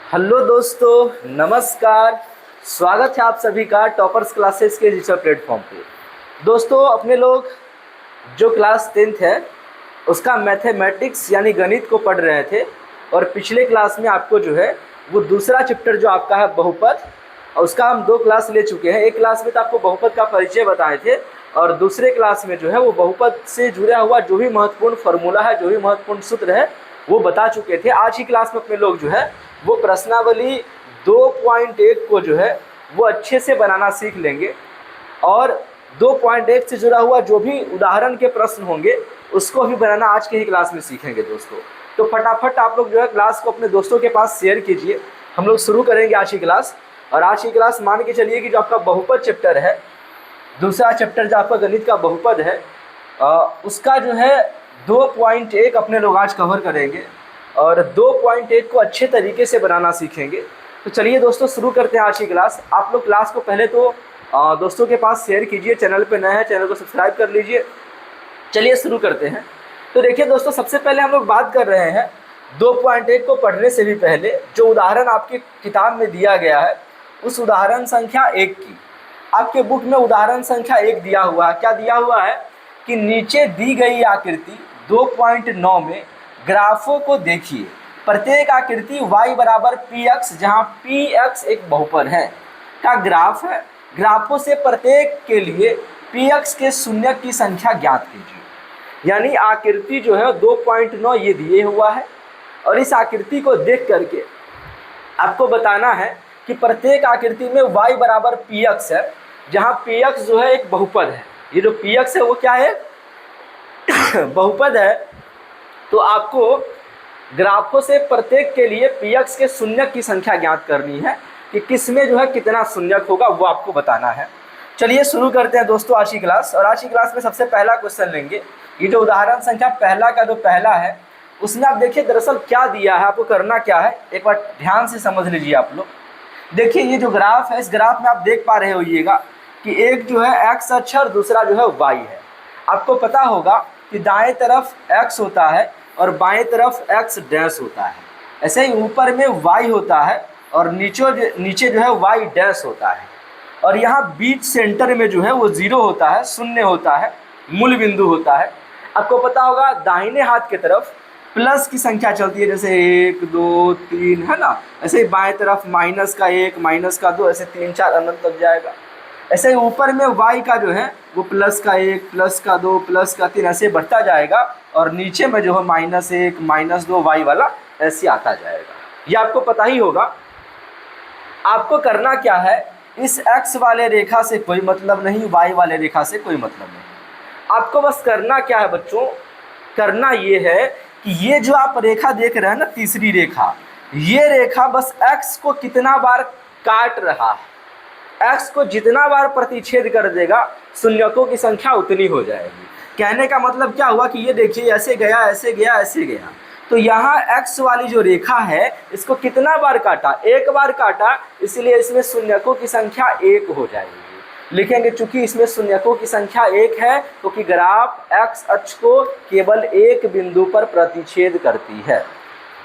Hello दोस्तों, नमस्कार। स्वागत है आप सभी का टॉपर्स क्लासेस के डिजिटल प्लेटफॉर्म पे। दोस्तों, अपने लोग जो क्लास 10th है उसका मैथमेटिक्स यानी गणित को पढ़ रहे थे और पिछले क्लास में आपको जो है वो दूसरा चैप्टर जो आपका है बहुपद, और उसका हम 2 क्लास ले चुके हैं। एक क्लास में तो आपको बहुपद का परिचय बताए थे और दूसरे क्लास में जो है वो बहुपद से जुड़ा हुआ जो भी महत्वपूर्ण फार्मूला है, जो भी महत्वपूर्ण सूत्र है वो बता चुके थे। आज की क्लास में अपने लोग जो है वो प्रश्नावली 2.1 को जो है वो अच्छे से बनाना सीख लेंगे और 2.1 से जुड़ा हुआ जो भी उदाहरण के प्रश्न होंगे उसको भी बनाना आज के ही क्लास में सीखेंगे दोस्तों। तो फटाफट आप लोग जो है क्लास को अपने दोस्तों के पास शेयर कीजिए। हम लोग शुरू करेंगे आज की क्लास। और आज की क्लास मान के चलिए कि जो आपका बहुपद चैप्टर है, दूसरा चैप्टर जो आपका गणित का बहुपद है, उसका जो है 2.1 अपने लोग आज कवर करेंगे और 2.1 को अच्छे तरीके से बनाना सीखेंगे। तो चलिए दोस्तों शुरू करते हैं आज की क्लास। आप लोग क्लास को पहले तो दोस्तों के पास शेयर कीजिए। चैनल पे नए हैं, चैनल को सब्सक्राइब कर लीजिए। चलिए शुरू करते हैं। तो देखिए दोस्तों, सबसे पहले हम लोग बात कर रहे हैं 2.1 को पढ़ने से भी पहले जो उदाहरण आपकी किताब में दिया गया है उस उदाहरण संख्या 1 की। आपके बुक में उदाहरण संख्या 1 दिया हुआ है। क्या दिया हुआ है कि नीचे दी गई आकृति 2.9 में ग्राफों को देखिए। प्रत्येक आकृति y बराबर px, जहाँ px एक बहुपद है का ग्राफ है। ग्राफों से प्रत्येक के लिए px के शून्य की संख्या ज्ञात कीजिए। यानी आकृति जो है 2.9 ये दिए हुआ है और इस आकृति को देख करके आपको बताना है कि प्रत्येक आकृति में y बराबर px है, जहाँ px जो है एक बहुपद है। ये जो px है वो क्या है? बहुपद है। तो आपको ग्राफों से प्रत्येक के लिए px के शून्यक की संख्या ज्ञात करनी है कि किस में जो है कितना शून्यक होगा, वो आपको बताना है। चलिए शुरू करते हैं दोस्तों आज की क्लास। और आज की क्लास में सबसे पहला क्वेश्चन लेंगे। ये जो उदाहरण संख्या पहला का जो पहला है उसमें आप देखिए दरअसल क्या दिया है, आपको करना क्या है एक बार ध्यान से समझ लीजिए आप लोग। देखिए ये जो ग्राफ है, इस ग्राफ में आप देख पा रहे होइएगा कि एक जो है x अक्ष और दूसरा जो है y है। आपको पता होगा कि दाएं तरफ x होता है और बाएं तरफ x डैश होता है। ऐसे ही ऊपर में y होता है और नीचे जो है y डैश होता है। और यहाँ बीच सेंटर में जो है वो 0 होता है, शून्य होता है, मूल बिंदु होता है। आपको पता होगा दाहिने हाथ की तरफ प्लस की संख्या चलती है, जैसे 1 2 3 है ना। ऐसे ही बाएं तरफ माइनस का 1 माइनस का 2 ऐसे 3 4 अनंत तक जाएगा। ऐसे ही ऊपर में y का जो है वो प्लस का 1 प्लस का 2 प्लस का 3 ऐसे बढ़ता जाएगा और नीचे में जो है -1 -2 y वाला ऐसे आता जाएगा। ये आपको पता ही होगा। आपको करना क्या है, इस x वाले रेखा से कोई मतलब नहीं, y वाले रेखा से कोई मतलब नहीं। आपको बस करना क्या है बच्चों, करना ये है कि ये जो आप रेखा देख रहे हैं ना, तीसरी रेखा, ये रेखा बस x को कितना बार काट रहा है, x को जितना बार प्रतिच्छेद कर देगा शून्यकों की संख्या उतनी हो जाएगी। कहने का मतलब क्या हुआ कि ये देखिए ऐसे गया ऐसे गया ऐसे गया, तो यहाँ x वाली जो रेखा है इसको कितना बार काटा, एक बार काटा, इसलिए इसमें शून्यकों की संख्या 1 हो जाएगी। लिखेंगे चूंकि इसमें शून्यकों की संख्या 1 है क्योंकि ग्राफ x अक्ष को केवल एक बिंदु पर प्रतिच्छेद करती है।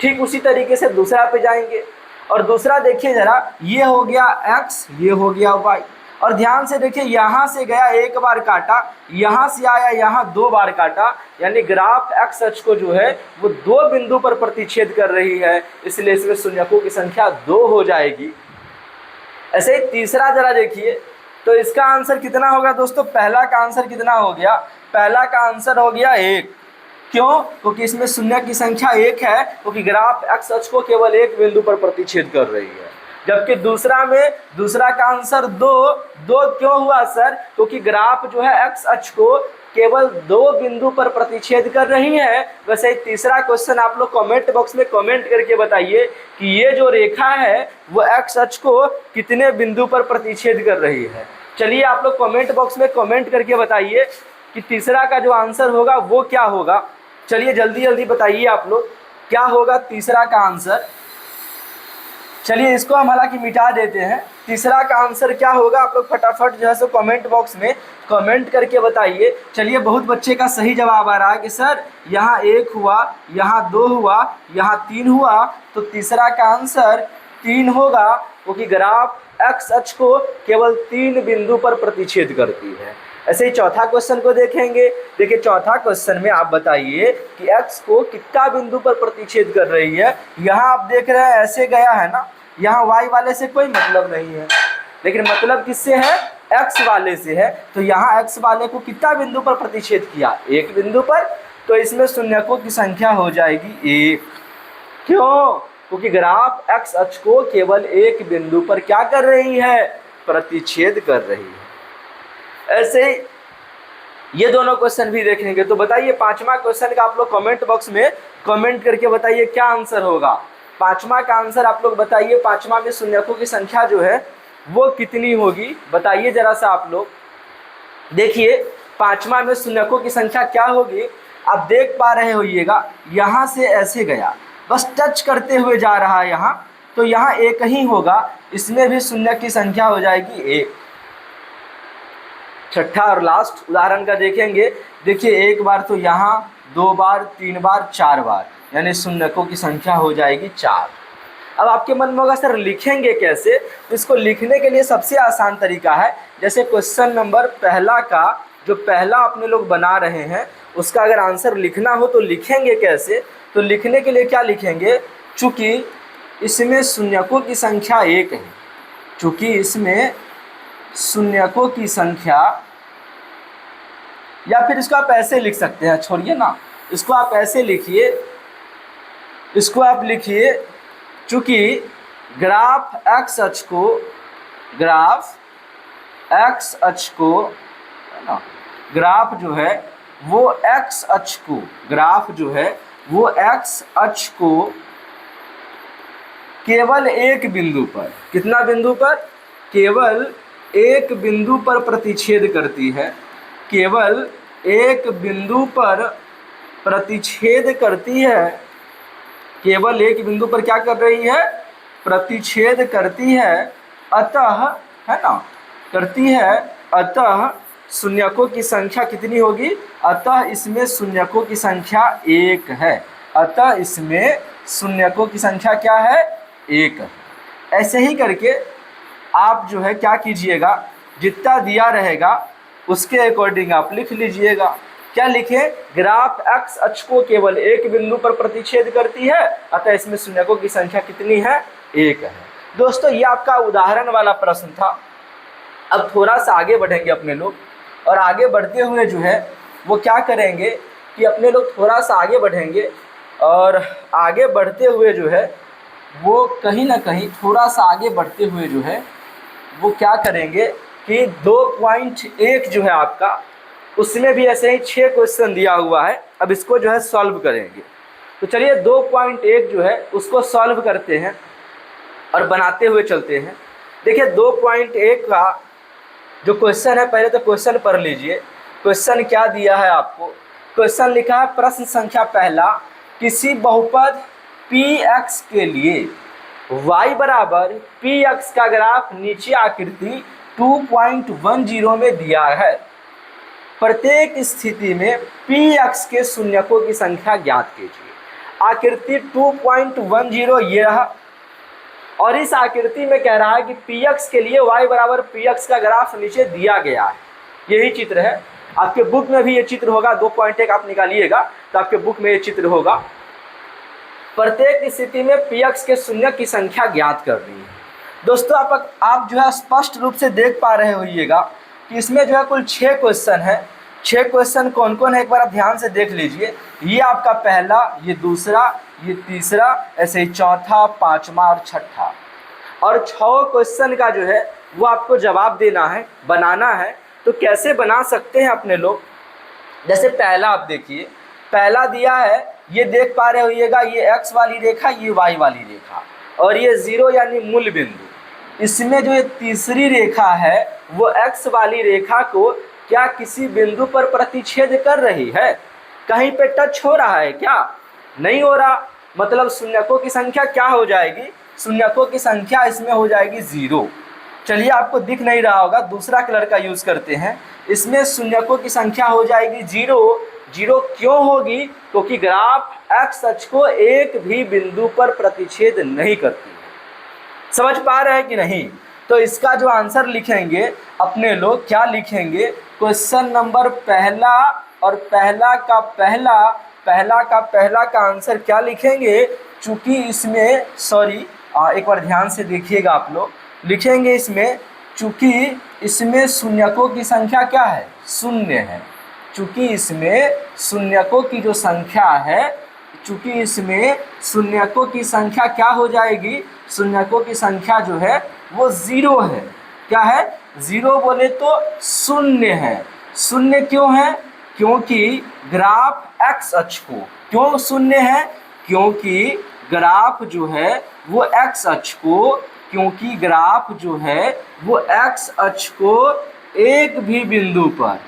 ठीक उसी तरीके से दूसरा पे जाएंगे और दूसरा देखिए जरा, ये हो गया x, ये हो गया y। और ध्यान से देखिए, यहाँ से गया एक बार काटा, यहाँ से आया यहाँ 2 बार काटा, यानी ग्राफ x अक्ष को जो है वो 2 बिंदु पर प्रतिच्छेद कर रही है, इसलिए इसमें शून्यकों की संख्या 2 हो जाएगी। ऐसे ही तीसरा जरा देखिए, तो इसका आंसर कितना होगा दोस्तों? पहला का आंसर कितना हो गया? पहला का आंसर हो गया 1। क्यों? क्योंकि इसमें शून्य की संख्या 1 है, क्योंकि ग्राफ x अक्ष को केवल एक बिंदु पर प्रतिच्छेद कर रही है। जबकि दूसरा का आंसर 2 क्यों हुआ सर? क्योंकि ग्राफ जो है x अक्ष को केवल 2 बिंदु पर प्रतिच्छेद कर रही है। वैसे ही तीसरा क्वेश्चन आप लोग कमेंट बॉक्स में कमेंट करके बताइए कि ये जो रेखा है वो x अक्ष को कितने बिंदु पर प्रतिच्छेद कर रही है। चलिए आप लोग कमेंट बॉक्स में कमेंट करके बताइए कि तीसरा का जो आंसर होगा वो क्या होगा। चलिए जल्दी जल्दी बताइए आप लोग क्या होगा तीसरा का आंसर। चलिए इसको हम हालांकि मिटा देते हैं। तीसरा का आंसर क्या होगा आप लोग फटाफट जो है सो कमेंट बॉक्स में कमेंट करके बताइए। चलिए बहुत बच्चे का सही जवाब आ रहा है कि सर यहाँ 1 हुआ, यहाँ 2 हुआ, यहाँ 3 हुआ, तो तीसरा का आंसर 3 होगा, क्योंकि ग्राफ x अक्ष को केवल 3 बिंदु पर प्रतिच्छेद करती है। ऐसे ही चौथा क्वेश्चन को देखेंगे। देखिए चौथा क्वेश्चन में आप बताइए कि x को कितना बिंदु पर प्रतिच्छेद कर रही है। यहाँ आप देख रहे हैं ऐसे गया है ना, यहाँ y वाले से कोई मतलब नहीं है, लेकिन मतलब किससे है, x वाले से है। तो यहाँ x वाले को कितना बिंदु पर प्रतिच्छेद किया, 1 बिंदु पर, तो इसमें शून्यकों की संख्या हो जाएगी 1। क्यों, क्योंकि ग्राफ x अक्ष को केवल 1 बिंदु पर क्या कर रही है, प्रतिच्छेद कर रही है। ऐसे ये दोनों क्वेश्चन भी देखेंगे। तो बताइए पांचवा क्वेश्चन का आप लोग कमेंट बॉक्स में कमेंट करके बताइए क्या आंसर होगा। पांचवा का आंसर आप लोग बताइए, पांचवा में शून्यकों की संख्या जो है वो कितनी होगी, बताइए जरा सा आप लोग। देखिए पांचवा में शून्यकों की संख्या क्या होगी, आप देख पा रहे होइएगा, यहाँ से ऐसे गया, बस टच करते हुए जा रहा है यहाँ, तो यहाँ 1 ही होगा, इसमें भी शून्य की संख्या हो जाएगी 1। छठा और लास्ट उदाहरण का देखेंगे। देखिए 1 बार तो यहाँ, 2 बार, 3 बार, 4 बार, यानी शून्यकों की संख्या हो जाएगी 4। अब आपके मन में होगा सर लिखेंगे कैसे, तो इसको लिखने के लिए सबसे आसान तरीका है, जैसे क्वेश्चन नंबर पहला का जो पहला अपने लोग बना रहे हैं उसका अगर आंसर लिखना हो तो लिखेंगे कैसे। तो लिखने के लिए क्या लिखेंगे, चूँकि इसमें शून्यकों की संख्या 1 है, चूँकि इसमें शून्यकों की संख्या, या फिर इसको आप ऐसे लिख सकते हैं, छोड़िए ना, इसको आप ऐसे लिखिए, इसको आप लिखिए, चूँकि ग्राफ x अक्ष को, ग्राफ x अक्ष को, है ना, ग्राफ जो है वो x अक्ष को, ग्राफ जो है वो x अक्ष को केवल 1 बिंदु पर, कितना बिंदु पर, केवल 1 बिंदु पर प्रतिच्छेद करती है, केवल 1 बिंदु पर प्रतिच्छेद करती है, केवल 1 बिंदु पर क्या कर रही है, प्रतिच्छेद करती है। अतः, है ना, करती है, अतः शून्यकों की संख्या कितनी होगी, अतः इसमें शून्यकों की संख्या 1 है, अतः इसमें शून्यकों की संख्या क्या है, 1 है। ऐसे ही करके आप जो है क्या कीजिएगा, जितना दिया रहेगा उसके अकॉर्डिंग आप लिख लीजिएगा। क्या लिखें, ग्राफ x अक्ष को केवल 1 बिंदु पर प्रतिच्छेद करती है, अतः इसमें शून्यकों की संख्या कितनी है, 1 है। दोस्तों ये आपका उदाहरण वाला प्रश्न था। अब थोड़ा सा आगे बढ़ेंगे अपने लोग, और आगे बढ़ते हुए जो है वो क्या करेंगे कि अपने लोग थोड़ा सा आगे बढ़ेंगे, और आगे बढ़ते हुए जो है वो कहीं ना कहीं थोड़ा सा आगे बढ़ते हुए जो है वो क्या करेंगे कि 2.1 जो है आपका, उसमें भी ऐसे ही 6 क्वेश्चन दिया हुआ है। अब इसको जो है सॉल्व करेंगे। तो चलिए 2.1 जो है उसको सॉल्व करते हैं और बनाते हुए चलते हैं। देखिए 2.1 का जो क्वेश्चन है, पहले तो क्वेश्चन पढ़ लीजिए। क्वेश्चन क्या दिया है आपको, क्वेश्चन लिखा है प्रश्न संख्या पहला, किसी बहुपद px के लिए y बराबर px का ग्राफ नीचे आकृति 2.10 में दिया है। प्रत्येक स्थिति में px के शून्यकों की संख्या ज्ञात कीजिए। आकृति 2.10 ये रहा, और इस आकृति में कह रहा है कि px के लिए y बराबर px का ग्राफ नीचे दिया गया है। यही चित्र है, आपके बुक में भी ये चित्र होगा। 2.1 आप निकालिएगा तो आपके बुक में ये चित्र होगा। प्रत्येक स्थिति में px के शून्य की संख्या ज्ञात करनी है। दोस्तों आप जो है स्पष्ट रूप से देख पा रहे होइएगा कि इसमें जो है कुल 6 क्वेश्चन है। 6 क्वेश्चन कौन कौन है एक बार आप ध्यान से देख लीजिए। ये आपका पहला, ये दूसरा, ये तीसरा, ऐसे ही चौथा, पांचवा और छठा, और 6 क्वेश्चन का जो है वो आपको जवाब देना है, बनाना है। तो कैसे बना सकते हैं अपने लोग, जैसे पहला आप देखिए, पहला दिया है, ये देख पा रहे होइएगा, ये x वाली रेखा, ये y वाली रेखा, और ये 0 यानी मूल बिंदु। इसमें जो ये तीसरी रेखा है वो x वाली रेखा को क्या किसी बिंदु पर प्रतिच्छेद कर रही है, कहीं पे टच हो रहा है क्या, नहीं हो रहा। मतलब शून्यकों की संख्या क्या हो जाएगी, शून्यकों की संख्या इसमें हो जाएगी 0। चलिए आपको दिख नहीं रहा होगा, दूसरा कलर का यूज़ करते हैं। इसमें शून्यकों की संख्या हो जाएगी 0। 0 क्यों होगी, क्योंकि ग्राफ x अक्ष को एक भी बिंदु पर प्रतिच्छेद नहीं करती है। समझ पा रहे हैं कि नहीं? तो इसका जो आंसर लिखेंगे अपने लोग, क्या लिखेंगे? क्वेश्चन नंबर पहला और पहला का आंसर क्या लिखेंगे? चूंकि इसमें एक बार ध्यान से देखिएगा आप लोग, लिखेंगे इसमें चूंकि इसमें शून्यकों की संख्या क्या है? शून्य है। चूंकि इसमें शून्यकों की जो संख्या है, चूंकि इसमें शून्यकों की संख्या क्या हो जाएगी? शून्यकों की संख्या जो है वो 0 है। क्या है? 0 बोले तो शून्य है। शून्य क्यों है? क्योंकि ग्राफ एक्स अक्ष को, क्यों शून्य है? क्योंकि ग्राफ जो है वो एक्स अक्ष को, क्योंकि ग्राफ जो है वो एक्स अक्ष को एक भी बिंदु पर,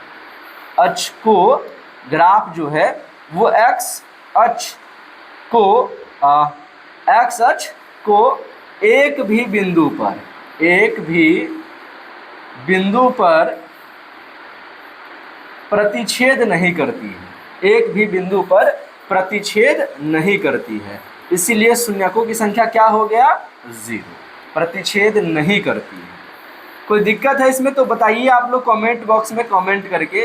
अक्ष को, ग्राफ जो है वो एक्स अक्ष को एक भी बिंदु पर प्रतिच्छेद नहीं करती है। एक भी बिंदु पर प्रतिच्छेद नहीं करती है, इसीलिए शून्यकों की संख्या क्या हो गया? 0, प्रतिच्छेद नहीं करती है। कोई दिक्कत है इसमें तो बताइए आप लोग कमेंट बॉक्स में कमेंट करके।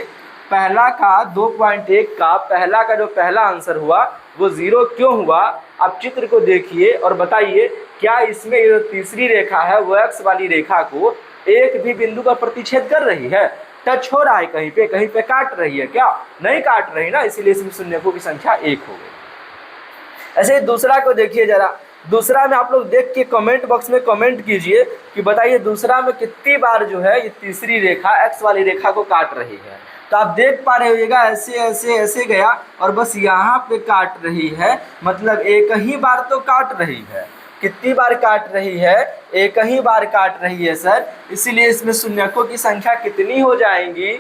पहला का 2.1 का पहला का जो पहला आंसर हुआ वो 0 क्यों हुआ? आप चित्र को देखिए और बताइए, क्या इसमें जो तीसरी रेखा है वो एक्स वाली रेखा को एक भी बिंदु पर प्रतिच्छेद कर रही है? टच हो रहा है कहीं पे काट रही है क्या? नहीं काट रही ना, इसीलिए इसमें शून्यकों की संख्या 1 हो गई। ऐसे ही दूसरा को देखिए जरा। दूसरा में आप लोग देख के कमेंट बॉक्स में कमेंट कीजिए कि बताइए दूसरा में कितनी बार जो है ये तीसरी रेखा एक्स वाली रेखा को काट रही है। तो आप देख पा रहे होइएगा ऐसे गया और बस यहाँ पे काट रही है, मतलब एक ही बार तो काट रही है। कितनी बार काट रही है? एक ही बार काट रही है सर, इसीलिए इसमें शून्यकों की संख्या कितनी हो जाएंगी?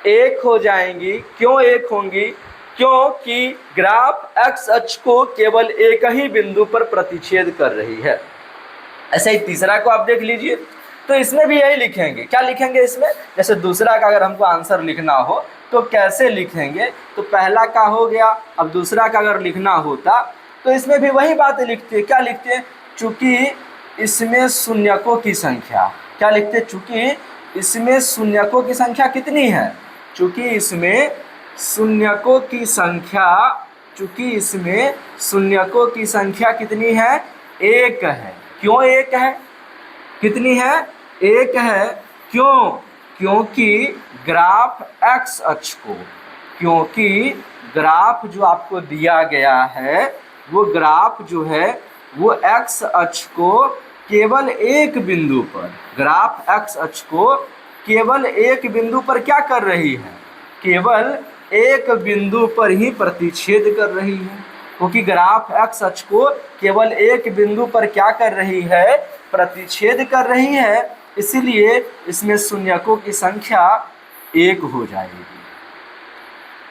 1 हो जाएंगी। क्यों 1 होंगी? क्योंकि ग्राफ एक्स अक्ष को केवल एक ही बिंदु पर प्रतिच्छेद कर रही है। ऐसे ही तीसरा को आप देख लीजिए, तो इसमें भी यही लिखेंगे। क्या लिखेंगे इसमें? जैसे दूसरा का अगर हमको आंसर लिखना हो तो कैसे लिखेंगे? तो पहला का हो गया, अब दूसरा का अगर लिखना होता तो इसमें भी वही बात लिखते। क्या लिखते? चूंकि इसमें शून्यकों की संख्या, क्या लिखते? चूंकि इसमें शून्यकों की संख्या कितनी है? चूंकि इसमें शून्यकों की संख्या, चूंकि इसमें शून्यकों की संख्या कितनी है? 1 है। क्यों 1 है? कितनी है? 1 है। क्यों? क्योंकि ग्राफ एक्स अक्ष को, क्योंकि ग्राफ जो आपको दिया गया है वो ग्राफ जो है वो एक्स अक्ष को केवल एक बिंदु पर, ग्राफ एक्स अक्ष को केवल एक बिंदु पर क्या कर रही है? केवल एक बिंदु पर ही प्रतिच्छेद कर रही है। क्योंकि ग्राफ एक्स अक्ष को केवल एक बिंदु पर क्या कर रही है? प्रतिच्छेद कर रही है, इसीलिए इसमें शून्यकों की संख्या 1 हो जाएगी।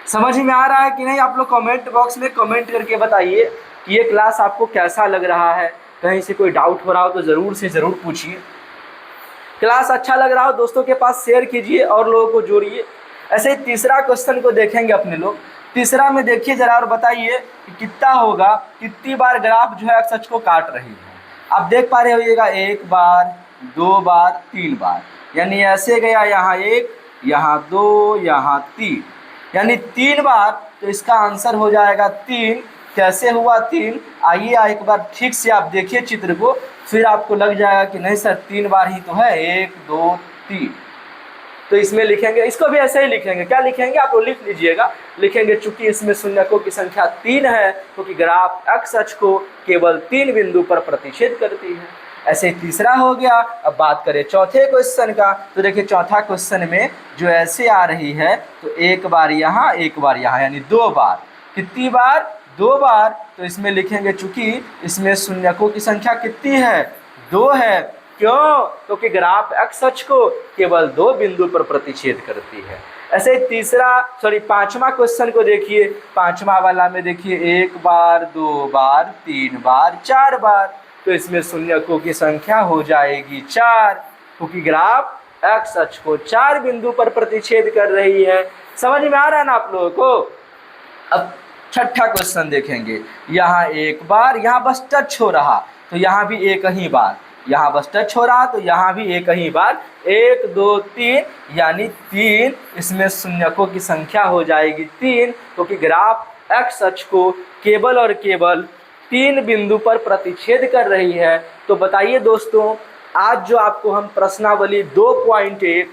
समझ में आ रहा है कि नहीं? आप लोग कमेंट बॉक्स में कमेंट करके बताइए कि ये क्लास आपको कैसा लग रहा है। कहीं से कोई डाउट हो रहा हो तो ज़रूर से ज़रूर पूछिए। क्लास अच्छा लग रहा हो दोस्तों के पास शेयर कीजिए और लोगों को जोड़िए। ऐसे ही तीसरा क्वेश्चन को देखेंगे अपने लोग। तीसरा में देखिए जरा और बताइए कि कितना होगा, कितनी बार ग्राफ जो है एक्स अक्ष को काट रही है। आप देख पा रहे होइएगा 1 बार, 2 बार, 3 बार, यानी ऐसे गया यहाँ 1, यहाँ 2, यहाँ 3, यानी 3 बार। तो इसका आंसर हो जाएगा 3। कैसे हुआ 3? आइए एक बार ठीक से आप देखिए चित्र को, फिर आपको लग जाएगा कि नहीं सर 3 बार ही तो है, 1, 2, 3। तो इसमें लिखेंगे, इसको भी ऐसे ही लिखेंगे। क्या लिखेंगे आप लोग लिख लीजिएगा। लिखेंगे चूंकि इसमें शून्यकों की संख्या 3 है, क्योंकि ग्राफ एक्स अक्ष को केवल 3 बिंदु पर प्रतिच्छेद करती है। ऐसे तीसरा हो गया। अब बात करें चौथे क्वेश्चन का, तो देखिए चौथा क्वेश्चन में जो ऐसे आ रही है, तो 1 बार यहाँ, 1 बार यहाँ, यानी 2 बार। कितनी बार? 2 बार। तो इसमें लिखेंगे चूंकि इसमें शून्यकों की संख्या कितनी है? 2 है। क्यों? क्योंकि ग्राफ एक्स अक्ष को केवल 2 बिंदु पर प्रतिच्छेद करती है। ऐसे ही पांचवा क्वेश्चन को देखिए। पांचवा वाला में देखिए 1 बार, 2 बार, 3 बार, 4 बार। तो इसमें शून्यकों की संख्या हो जाएगी 4, क्योंकि ग्राफ एक्स अक्ष को 4 बिंदु पर प्रतिच्छेद कर रही है। समझ में आ रहा है ना आप लोगों को? अब छठा क्वेश्चन देखेंगे। यहाँ 1 बार, यहाँ बस टच हो रहा, तो यहाँ भी 1 ही बार, यहाँ बस टच हो रहा, तो यहाँ भी एक ही बार 1 2 3 यानी 3 इसमें शून्यकों की संख्या हो जाएगी 3, क्योंकि ग्राफ एक्स अक्ष को केवल और केवल 3 बिंदु पर प्रतिच्छेद कर रही है। तो बताइए दोस्तों, आज जो आपको हम प्रश्नावली 2.1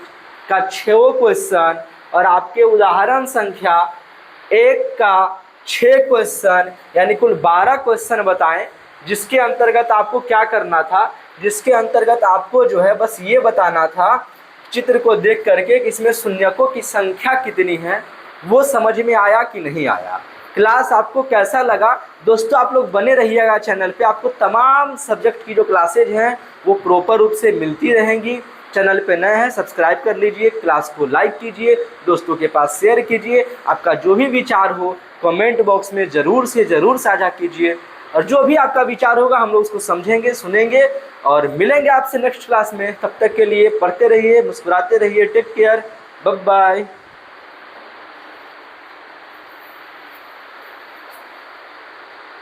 का 6वां क्वेश्चन और आपके उदाहरण संख्या 1 का 6 क्वेश्चन यानी कुल 12 क्वेश्चन बताएं, जिसके अंतर्गत आपको क्या करना था, जिसके अंतर्गत आपको जो है बस ये बताना था चित्र को देख करके कि इसमें शून्यकों की संख्या कितनी है, वो समझ में आया कि नहीं आया। क्लास आपको कैसा लगा दोस्तों, आप लोग बने रहिएगा चैनल पे, आपको तमाम सब्जेक्ट की जो क्लासेज हैं वो प्रॉपर रूप से मिलती रहेंगी। चैनल पे नए हैं सब्सक्राइब कर लीजिए, क्लास को लाइक कीजिए, दोस्तों के पास शेयर कीजिए, आपका जो भी विचार हो कमेंट बॉक्स में ज़रूर से ज़रूर साझा कीजिए, और जो भी आपका विचार होगा हम लोग उसको समझेंगे, सुनेंगे और मिलेंगे आपसे नेक्स्ट क्लास में। तब तक के लिए पढ़ते रहिए, मुस्कुराते रहिए, टेक केयर, बाय बाय।